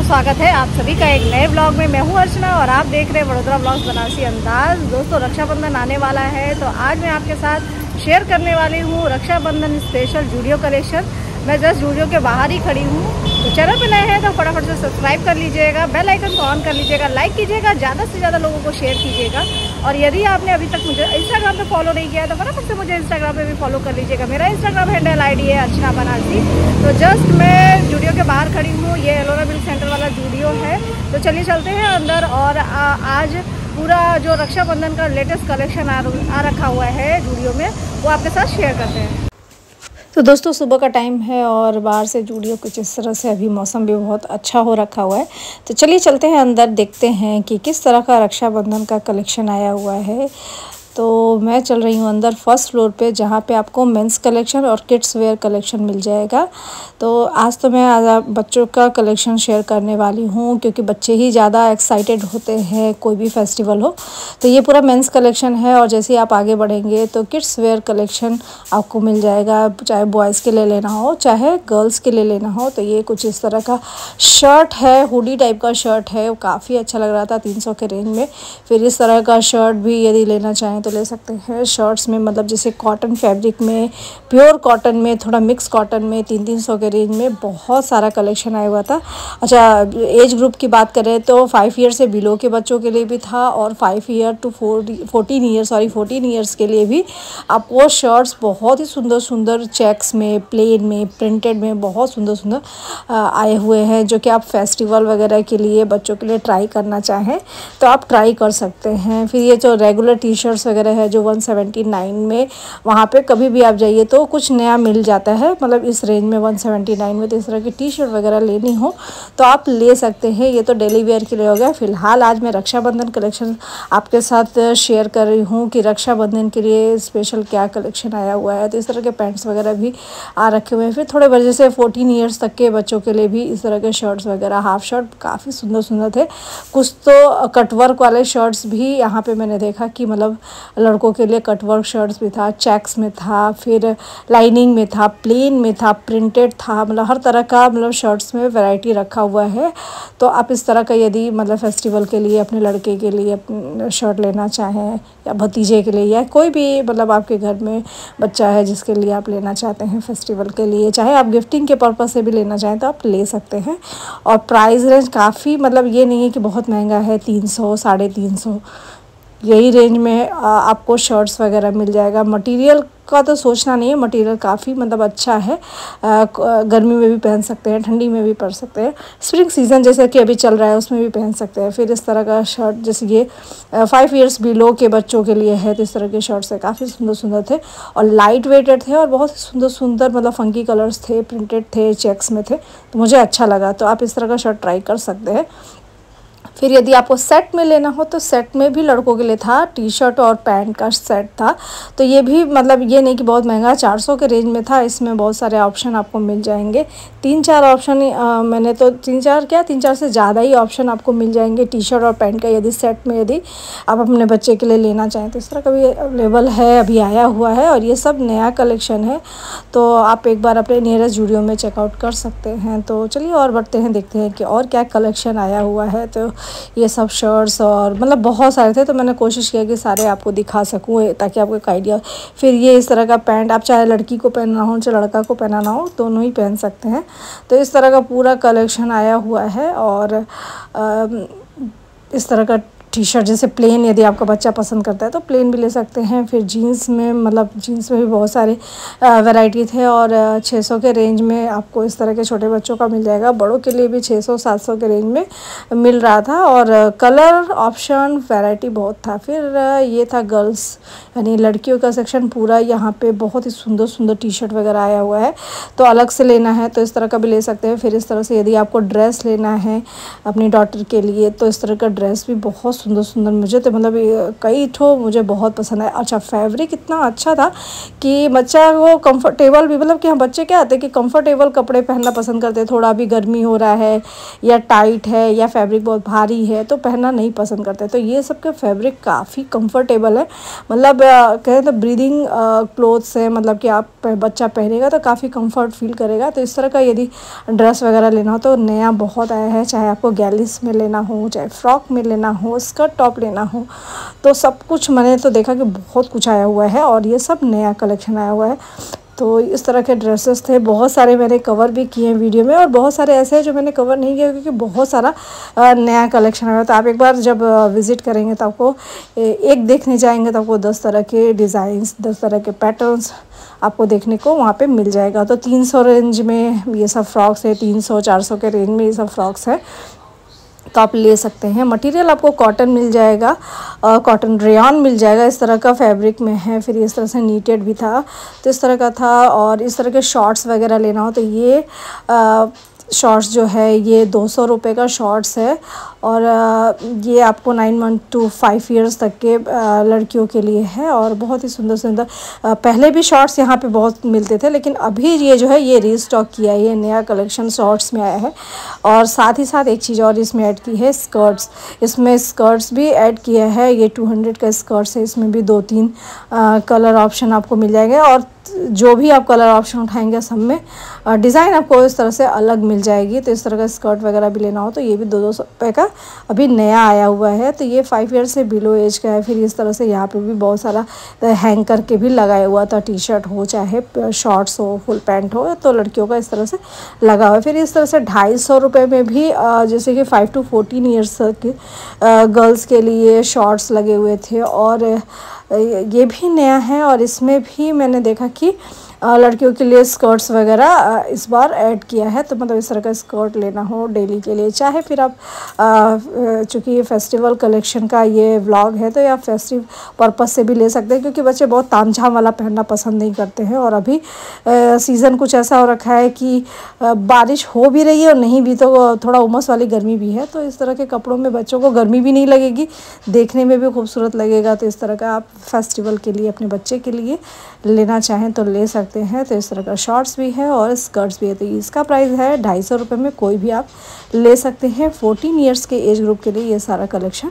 स्वागत है आप सभी का एक नए व्लॉग में। मैं हूं अर्चना और आप देख रहे हैं वडोदरा व्लॉग्स बनारसी अंदाज। दोस्तों, रक्षाबंधन आने वाला है तो आज मैं आपके साथ शेयर करने वाली हूं रक्षाबंधन स्पेशल जूडियो कलेक्शन। मैं जस्ट जूडियो के बाहर ही खड़ी हूं। तो चैनल पे नए हैं तो फटाफट से सब्सक्राइब कर लीजिएगा, बेल आइकन को ऑन कर लीजिएगा, लाइक कीजिएगा, ज़्यादा से ज़्यादा लोगों को शेयर कीजिएगा। और यदि आपने अभी तक मुझे इंस्टाग्राम पे फॉलो नहीं किया है तो फटाफट से मुझे इंस्टाग्राम पे भी फॉलो कर लीजिएगा। मेरा इंस्टाग्राम हैंडल ID है अर्चना बनारसी। तो जस्ट मैं जूडियो के बाहर खड़ी हूँ, ये एलोरा मिल्क सेंटर वाला जूडियो है। तो चलिए चलते हैं अंदर और आज पूरा जो रक्षाबंधन का लेटेस्ट कलेक्शन आ रखा हुआ है जूडियो में, वो आपके साथ शेयर करते हैं। तो दोस्तों, सुबह का टाइम है और बाहर से जूडियो कुछ इस तरह से, अभी मौसम भी बहुत अच्छा हो रखा हुआ है। तो चलिए चलते हैं अंदर, देखते हैं कि किस तरह का रक्षाबंधन का कलेक्शन आया हुआ है। तो मैं चल रही हूँ अंदर फर्स्ट फ्लोर पे, जहाँ पे आपको मेंस कलेक्शन और किड्स वेयर कलेक्शन मिल जाएगा। तो आज तो मैं बच्चों का कलेक्शन शेयर करने वाली हूँ, क्योंकि बच्चे ही ज़्यादा एक्साइटेड होते हैं कोई भी फेस्टिवल हो। तो ये पूरा मेंस कलेक्शन है और जैसे ही आप आगे बढ़ेंगे तो किड्स वेयर कलेक्शन आपको मिल जाएगा, चाहे बॉयज़ के लिए लेना हो चाहे गर्ल्स के लिए लेना हो। तो ये कुछ इस तरह का शर्ट है, हुडी टाइप का शर्ट है, वो काफ़ी अच्छा लग रहा था 300 के रेंज में। फिर इस तरह का शर्ट भी यदि लेना चाहें तो ले सकते हैं। शर्ट्स में मतलब जैसे कॉटन फैब्रिक में, प्योर कॉटन में, थोड़ा मिक्स कॉटन में 300 के रेंज में बहुत सारा कलेक्शन आया हुआ था। अच्छा, एज ग्रुप की बात करें तो 5 ईयर से बिलो के बच्चों के लिए भी था और 5 ईयर टू 14 ईयर्स के लिए भी आपको शर्ट्स बहुत ही सुंदर सुंदर चेक्स में, प्लेन में, प्रिंटेड में बहुत सुंदर सुंदर आए हुए हैं, जो कि आप फेस्टिवल वगैरह के लिए बच्चों के लिए ट्राई करना चाहें तो आप ट्राई कर सकते हैं। फिर ये जो रेगुलर टी शर्ट्स वगैरह है जो 179 में, वहाँ पे कभी भी आप जाइए तो कुछ नया मिल जाता है। मतलब इस रेंज में 179 में तो इस तरह की टी शर्ट वगैरह लेनी हो तो आप ले सकते हैं। ये तो डेली वेयर के लिए हो गया। फिलहाल आज मैं रक्षाबंधन कलेक्शन आपके साथ शेयर कर रही हूँ कि रक्षाबंधन के लिए स्पेशल क्या कलेक्शन आया हुआ है। तो इस तरह के पैंट्स वगैरह भी आ रखे हुए हैं। फिर थोड़े बजे से 14 ईयर्स तक के बच्चों के लिए भी इस तरह के शर्ट्स वगैरह, हाफ शर्ट काफ़ी सुंदर सुंदर थे। कुछ तो कटवर्क वाले शर्ट्स भी यहाँ पे मैंने देखा कि मतलब लड़कों के लिए कटवर्क शर्ट्स भी था, चेक्स में था, फिर लाइनिंग में था, प्लेन में था, प्रिंटेड था, मतलब हर तरह का मतलब शर्ट्स में वैरायटी रखा हुआ है। तो आप इस तरह का यदि मतलब फेस्टिवल के लिए अपने लड़के के लिए शर्ट लेना चाहें या भतीजे के लिए या कोई भी मतलब आपके घर में बच्चा है जिसके लिए आप लेना चाहते हैं फेस्टिवल के लिए, चाहे आप गिफ्टिंग के पर्पज़ से भी लेना चाहें तो आप ले सकते हैं। और प्राइस रेंज काफ़ी, मतलब ये नहीं है कि बहुत महंगा है, 300 350 यही रेंज में आपको शर्ट्स वगैरह मिल जाएगा। मटेरियल का तो सोचना नहीं है, मटेरियल काफ़ी मतलब अच्छा है। गर्मी में भी पहन सकते हैं, ठंडी में भी पहन सकते हैं, स्प्रिंग सीज़न जैसे कि अभी चल रहा है उसमें भी पहन सकते हैं। फिर इस तरह का शर्ट जैसे ये 5 ईयर्स बिलो के बच्चों के लिए है, तो इस तरह के शर्ट्स है, काफ़ी सुंदर सुंदर थे और लाइट वेटेड थे और बहुत सुंदर सुंदर मतलब फंकी कलर्स थे, प्रिंटेड थे, चेक्स में थे, तो मुझे अच्छा लगा। तो आप इस तरह का शर्ट ट्राई कर सकते हैं। फिर यदि आपको सेट में लेना हो तो सेट में भी लड़कों के लिए था, टी शर्ट और पैंट का सेट था। तो ये भी मतलब ये नहीं कि बहुत महंगा, 400 के रेंज में था। इसमें बहुत सारे ऑप्शन आपको मिल जाएंगे, 3-4 ऑप्शन मैंने तो 3-4 से ज़्यादा ही ऑप्शन आपको मिल जाएंगे टी शर्ट और पैंट का, यदि सेट में यदि आप अपने बच्चे के लिए लेना चाहें तो इस तरह का भी अवेलेबल है, अभी आया हुआ है और ये सब नया कलेक्शन है। तो आप एक बार अपने नियरेस्ट जूडियो में चेकआउट कर सकते हैं। तो चलिए और बढ़ते हैं, देखते हैं कि और क्या कलेक्शन आया हुआ है। तो ये सब शर्ट्स और मतलब बहुत सारे थे, तो मैंने कोशिश किया कि सारे आपको दिखा सकूँ ताकि आपको एक आइडिया। फिर ये इस तरह का पैंट, आप चाहे लड़की को पहनना हो चाहे लड़का को पहनाना हो, दोनों ही पहन सकते हैं। तो इस तरह का पूरा कलेक्शन आया हुआ है। और इस तरह का टी शर्ट जैसे प्लेन, यदि आपका बच्चा पसंद करता है तो प्लेन भी ले सकते हैं। फिर जीन्स में, मतलब जीन्स में भी बहुत सारे वैरायटी थे और 600 के रेंज में आपको इस तरह के छोटे बच्चों का मिल जाएगा। बड़ों के लिए भी 600-700 के रेंज में मिल रहा था और कलर ऑप्शन वैरायटी बहुत था। फिर ये था गर्ल्स यानी लड़कियों का सेक्शन पूरा, यहाँ पे बहुत ही सुंदर सुंदर टी शर्ट वगैरह आया हुआ है। तो अलग से लेना है तो इस तरह का भी ले सकते हैं। फिर इस तरह से यदि आपको ड्रेस लेना है अपनी डॉटर के लिए तो इस तरह का ड्रेस भी बहुत सुंदर सुंदर। मुझे तो मतलब कई ठो मुझे बहुत पसंद है। अच्छा, फैब्रिक इतना अच्छा था कि बच्चा को कंफर्टेबल भी, मतलब कि हम बच्चे क्या आते हैं कि कंफर्टेबल कपड़े पहनना पसंद करते हैं। थोड़ा भी गर्मी हो रहा है या टाइट है या फैब्रिक बहुत भारी है तो पहनना नहीं पसंद करते। तो ये सब के फैब्रिक काफ़ी कंफर्टेबल है, मतलब कहें तो ब्रीदिंग क्लोथ्स है, मतलब कि आप बच्चा पहनेगा तो काफ़ी कंफर्ट फील करेगा। तो इस तरह का यदि ड्रेस वगैरह लेना हो तो नया बहुत आया है, चाहे आपको गैलिस में लेना हो, चाहे फ्रॉक में लेना हो, स्कर्ट टॉप लेना हो, तो सब कुछ मैंने तो देखा कि बहुत कुछ आया हुआ है और ये सब नया कलेक्शन आया हुआ है। तो इस तरह के ड्रेसेस थे, बहुत सारे मैंने कवर भी किए हैं वीडियो में और बहुत सारे ऐसे हैं जो मैंने कवर नहीं किया क्योंकि बहुत सारा नया कलेक्शन आया। तो आप एक बार जब विज़िट करेंगे तो आपको एक देखने जाएंगे तो आपको 10 तरह के डिज़ाइंस, 10 तरह के पैटर्न्स आपको देखने को वहाँ पे मिल जाएगा। तो 300 रेंज में ये सब फ्रॉक्स है, 300-400 के रेंज में ये सब फ्रॉक्स है, तो आप ले सकते हैं। मटेरियल आपको कॉटन मिल जाएगा, कॉटन रेयॉन मिल जाएगा, इस तरह का फैब्रिक में है। फिर इस तरह से नीटेड भी था, तो इस तरह का था। और इस तरह के शॉर्ट्स वगैरह लेना हो तो ये शॉर्ट्स जो है ये 200 रुपये का शॉर्ट्स है और ये आपको 9 मंथ टू 5 ईयर्स तक के लड़कियों के लिए है और बहुत ही सुंदर सुंदर। पहले भी शॉर्ट्स यहाँ पे बहुत मिलते थे लेकिन अभी ये जो है ये रीस्टॉक किया है, ये नया कलेक्शन शॉर्ट्स में आया है। और साथ ही साथ एक चीज़ और इसमें ऐड की है, स्कर्ट्स। इसमें स्कर्ट्स भी ऐड किया है, ये 200 का स्कर्ट्स है, इसमें भी 2-3 कलर ऑप्शन आपको मिल जाएंगे और जो भी आप कलर ऑप्शन उठाएंगे सब में डिज़ाइन आपको इस तरह से अलग मिल जाएगी। तो इस तरह का स्कर्ट वगैरह भी लेना हो तो ये भी 200 रुपये का अभी नया आया हुआ है। तो ये 5 ईयर से बिलो एज का है। फिर इस तरह से यहाँ पे भी बहुत सारा हैंग करके भी लगाया हुआ था, टी शर्ट हो चाहे शॉर्ट्स हो, फुल पैंट हो, तो लड़कियों का इस तरह से लगा हुआ है। फिर इस तरह से 250 रुपये में भी जैसे कि 5 to 14 ईयर्स के गर्ल्स के लिए शॉर्ट्स लगे हुए थे और ये भी नया है। और इसमें भी मैंने देखा कि लड़कियों के लिए स्कर्ट्स वगैरह इस बार ऐड किया है। तो मतलब इस तरह का स्कर्ट लेना हो डेली के लिए, चाहे फिर आप चूँकि ये फेस्टिवल कलेक्शन का ये व्लॉग है तो आप फेस्टिव पर्पस से भी ले सकते हैं क्योंकि बच्चे बहुत तामझाम वाला पहनना पसंद नहीं करते हैं। और अभी सीज़न कुछ ऐसा हो रखा है कि बारिश हो भी रही है और नहीं भी, तो थोड़ा उमस वाली गर्मी भी है। तो इस तरह के कपड़ों में बच्चों को गर्मी भी नहीं लगेगी, देखने में भी खूबसूरत लगेगा। तो इस तरह का आप फेस्टिवल के लिए अपने बच्चे के लिए लेना चाहें तो ले सकते हैं। तो इस तरह का शॉर्ट्स भी है और स्कर्ट्स भी है। तो इसका प्राइस है 250 रुपये में, कोई भी आप ले सकते हैं। 14 ईयर्स के एज ग्रुप के लिए ये सारा कलेक्शन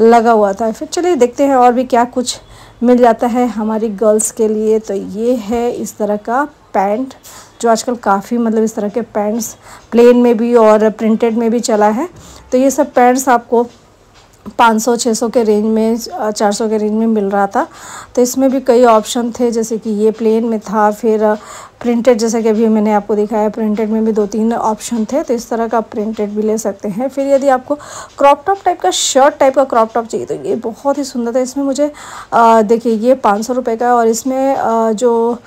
लगा हुआ था। फिर चलिए देखते हैं और भी क्या कुछ मिल जाता है हमारी गर्ल्स के लिए। तो ये है इस तरह का पैंट जो आजकल काफ़ी, मतलब इस तरह के पैंट्स प्लेन में भी और प्रिंटेड में भी चला है। तो ये सब पैंट्स आपको 500-600 के रेंज में, 400 के रेंज में मिल रहा था। तो इसमें भी कई ऑप्शन थे, जैसे कि ये प्लेन में था, फिर प्रिंटेड जैसा कि अभी मैंने आपको दिखाया, प्रिंटेड में भी 2-3 ऑप्शन थे। तो इस तरह का प्रिंटेड भी ले सकते हैं। फिर यदि आपको क्रॉप टॉप टाइप का, शर्ट टाइप का क्रॉप टॉप चाहिए तो ये बहुत ही सुंदर था। इसमें मुझे देखिए ये 500 रुपये का और इसमें जो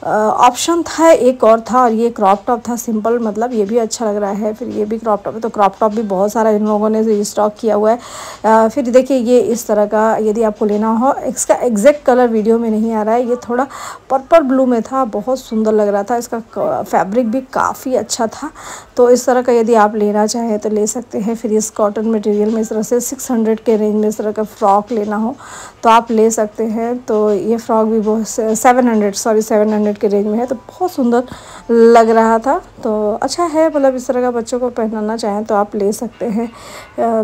ऑप्शन था एक और था और ये क्रॉप टॉप था सिंपल, मतलब ये भी अच्छा लग रहा है। फिर ये भी क्रॉप टॉप है, तो क्रॉप टॉप भी बहुत सारा इन लोगों ने रिस्टॉक किया हुआ है। फिर देखिए ये इस तरह का यदि आपको लेना हो, इसका एग्जैक्ट कलर वीडियो में नहीं आ रहा है, ये थोड़ा पर्पल ब्लू में था, बहुत सुंदर लग रहा था। इसका फैब्रिक भी काफ़ी अच्छा था। तो इस तरह का यदि आप लेना चाहें तो ले सकते हैं। फिर इस कॉटन मटेरियल में इस तरह से 600 के रेंज में इस तरह का फ्रॉक लेना हो तो आप ले सकते हैं। तो ये फ्रॉक भी बहुत 700 के रेंज में है, तो बहुत सुंदर लग रहा था। तो अच्छा है, मतलब इस तरह का बच्चों को पहनाना चाहें तो आप ले सकते हैं।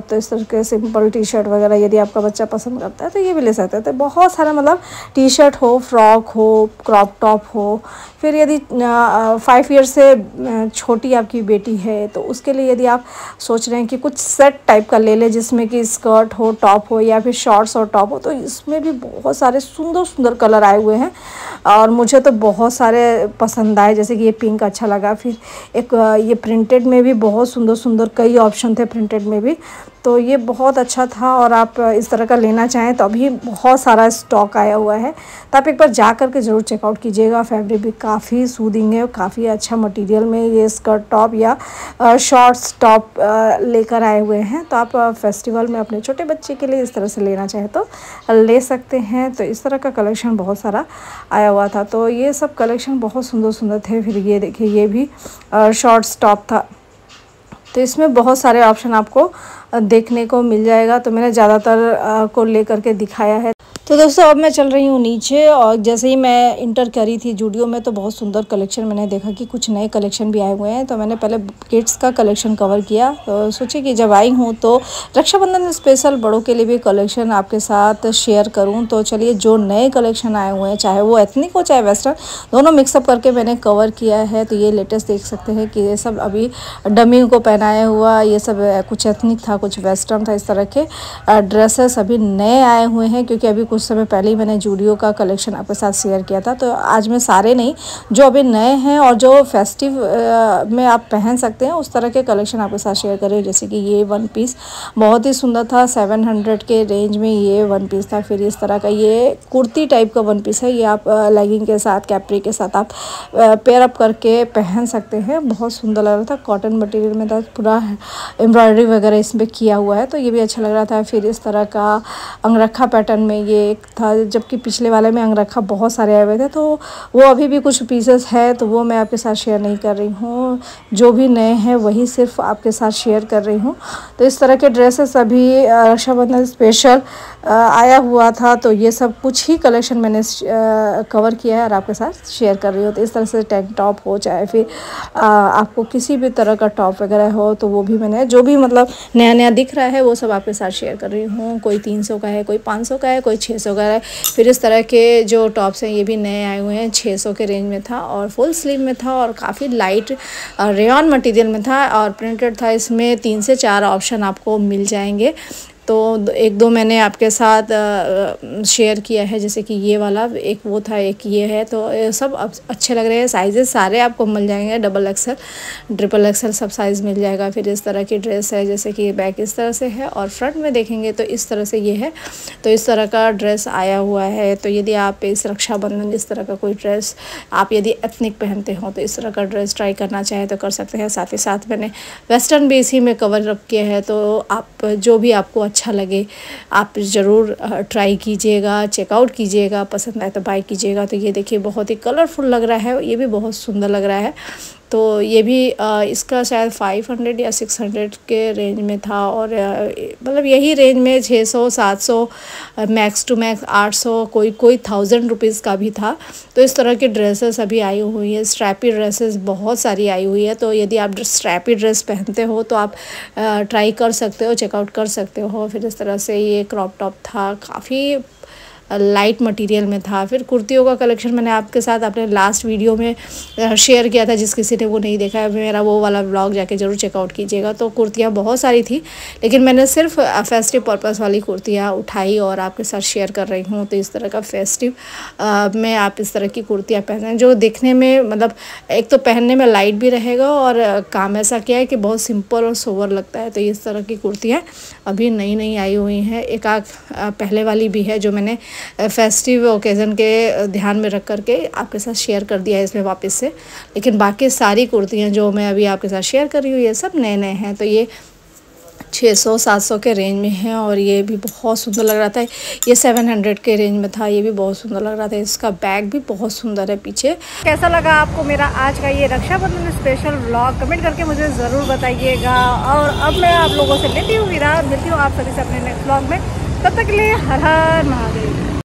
तो इस तरह के सिंपल टी शर्ट वगैरह यदि आपका बच्चा पसंद करता है तो ये भी ले सकते हैं। तो बहुत सारा, मतलब टी शर्ट हो, फ्रॉक हो, क्रॉप टॉप हो। फिर यदि 5 ईयर से छोटी आपकी बेटी है तो उसके लिए यदि आप सोच रहे हैं कि कुछ सेट टाइप का ले लें जिसमें कि स्कर्ट हो, टॉप हो या फिर शॉर्ट्स और टॉप हो, तो इसमें भी बहुत सारे सुंदर सुंदर कलर आए हुए हैं और मुझे तो बहुत सारे पसंद आए। जैसे कि ये पिंक अच्छा लगा, फिर एक ये प्रिंटेड में भी बहुत सुंदर सुंदर कई ऑप्शन थे प्रिंटेड में भी, तो ये बहुत अच्छा था। और आप इस तरह का लेना चाहें तो अभी बहुत सारा स्टॉक आया हुआ है, तो आप एक बार जा कर के ज़रूर चेकआउट कीजिएगा। फैब्रिक भी काफ़ी सूदिंग है, काफ़ी अच्छा मटेरियल में ये स्कर्ट टॉप या शॉर्ट्स टॉप लेकर आए हुए हैं। तो आप फेस्टिवल में अपने छोटे बच्चे के लिए इस तरह से लेना चाहें तो ले सकते हैं। तो इस तरह का कलेक्शन बहुत सारा आया हुआ था, तो ये सब कलेक्शन बहुत सुंदर सुंदर थे। फिर ये देखिए ये भी शॉर्ट्स टॉप था, तो इसमें बहुत सारे ऑप्शन आपको देखने को मिल जाएगा। तो मैंने ज़्यादातर को लेकर के दिखाया है। तो दोस्तों अब मैं चल रही हूँ नीचे, और जैसे ही मैं इंटर करी थी जूडियो में तो बहुत सुंदर कलेक्शन मैंने देखा कि कुछ नए कलेक्शन भी आए हुए हैं। तो मैंने पहले किड्स का कलेक्शन कवर किया, तो सोची कि जब आई हूँ तो रक्षाबंधन स्पेशल बड़ों के लिए भी कलेक्शन आपके साथ शेयर करूँ। तो चलिए, जो नए कलेक्शन आए हुए हैं, चाहे वो एथनिक हो चाहे वेस्टर्न, दोनों मिक्सअप करके मैंने कवर किया है। तो ये लेटेस्ट देख सकते हैं कि ये सब अभी डमी को पहनाया हुआ, ये सब कुछ एथनिक था, कुछ वेस्टर्न था। इस तरह के ड्रेसेस अभी नए आए हुए हैं, क्योंकि अभी कुछ समय पहले ही मैंने जूडियो का कलेक्शन आपके साथ शेयर किया था। तो आज मैं सारे नहीं, जो अभी नए हैं और जो फेस्टिव में आप पहन सकते हैं उस तरह के कलेक्शन आपके साथ शेयर कर रही हूँ। जैसे कि ये वन पीस बहुत ही सुंदर था, 700 के रेंज में ये वन पीस था। फिर इस तरह का ये कुर्ती टाइप का वन पीस है, ये आप लेगिंग के साथ, कैप्री के साथ आप पेयर अप करके पहन सकते हैं। बहुत सुंदर लग रहा था, कॉटन मटेरियल में था, पूरा एम्ब्रॉयडरी वगैरह इसमें किया हुआ है, तो ये भी अच्छा लग रहा था। फिर इस तरह का अंगरखा पैटर्न में ये एक था, जबकि पिछले वाले में अंगरखा बहुत सारे आए हुए थे, तो वो अभी भी कुछ पीसेस है, तो वो मैं आपके साथ शेयर नहीं कर रही हूँ। जो भी नए हैं वही सिर्फ आपके साथ शेयर कर रही हूँ। तो इस तरह के ड्रेसेस अभी रक्षाबंधन स्पेशल आया हुआ था, तो ये सब कुछ ही कलेक्शन मैंने कवर किया है और आपके साथ शेयर कर रही हूँ। तो इस तरह से टैंक टॉप हो, चाहे फिर आपको किसी भी तरह का टॉप वगैरह हो, तो वो भी मैंने जो भी मतलब नया नया दिख रहा है वो सब आपके साथ शेयर कर रही हूँ। कोई 300 का है, कोई 500 का है, कोई 600 का है। फिर इस तरह के जो टॉप्स हैं ये भी नए आए हुए हैं, 600 के रेंज में था और फुल स्लीव में था और काफ़ी लाइट रेयॉन मटेरियल में था और प्रिंटेड था। इसमें 3 से 4 ऑप्शन आपको मिल जाएंगे। तो एक दो मैंने आपके साथ शेयर किया है, जैसे कि ये वाला एक वो था, एक ये है, तो सब अच्छे लग रहे हैं। साइजेस सारे आपको मिल जाएंगे, डबल एक्सल, ट्रिपल एक्सल सब साइज़ मिल जाएगा। फिर इस तरह की ड्रेस है, जैसे कि बैक इस तरह से है और फ्रंट में देखेंगे तो इस तरह से ये है। तो इस तरह का ड्रेस आया हुआ है। तो यदि आप इस रक्षाबंधन इस तरह का कोई ड्रेस आप यदि एथनिक पहनते हो तो इस तरह का ड्रेस ट्राई करना चाहें तो कर सकते हैं। साथ ही साथ मैंने वेस्टर्न भी इसी में कवर अप किया है, तो आप जो भी आपको अच्छा लगे आप ज़रूर ट्राई कीजिएगा, चेकआउट कीजिएगा, पसंद आए तो बाय कीजिएगा। तो ये देखिए बहुत ही कलरफुल लग रहा है, ये भी बहुत सुंदर लग रहा है। तो ये भी इसका शायद 500 या 600 के रेंज में था और मतलब यही रेंज में 600 700 मैक्स टू मैक्स 800 कोई 1000 रुपीज़ का भी था। तो इस तरह की ड्रेसेस अभी आई हुई है, स्ट्रैपी ड्रेसेस बहुत सारी आई हुई है। तो यदि आप स्ट्रैपी ड्रेस पहनते हो तो आप ट्राई कर सकते हो, चेकआउट कर सकते हो। फिर इस तरह से ये क्रॉप टॉप था, काफ़ी लाइट मटेरियल में था। फिर कुर्तियों का कलेक्शन मैंने आपके साथ अपने लास्ट वीडियो में शेयर किया था, जिस किसी ने वो नहीं देखा है मेरा वो वाला व्लॉग जाके ज़रूर चेकआउट कीजिएगा। तो कुर्तियाँ बहुत सारी थी, लेकिन मैंने सिर्फ फेस्टिव पर्पस वाली कुर्तियाँ उठाई और आपके साथ शेयर कर रही हूँ। तो इस तरह का फेस्टिव में आप इस तरह की कुर्तियाँ पहनें जो दिखने में मतलब एक तो पहनने में लाइट भी रहेगा और काम ऐसा क्या है कि बहुत सिंपल और सोवर लगता है। तो इस तरह की कुर्तियाँ अभी नई नई आई हुई हैं। एक आध पहले वाली भी है जो मैंने फेस्टिव ओकेज़न के ध्यान में रख करके आपके साथ शेयर कर दिया है इसमें वापस से, लेकिन बाकी सारी कुर्तियाँ जो मैं अभी आपके साथ शेयर कर रही हूँ ये सब नए नए हैं। तो ये 600-700 के रेंज में है और ये भी बहुत सुंदर लग रहा था। ये 700 के रेंज में था, ये भी बहुत सुंदर लग रहा था। इसका बैग भी बहुत सुंदर है पीछे। कैसा लगा आपको मेरा आज का ये रक्षाबंधन स्पेशल व्लॉग, कमेंट करके मुझे ज़रूर बताइएगा। और अब मैं आप लोगों से मिलती हूँ आप सभी से अपने नेक्स्ट व्लॉग में। तब तक के लिए हर हर महादेव।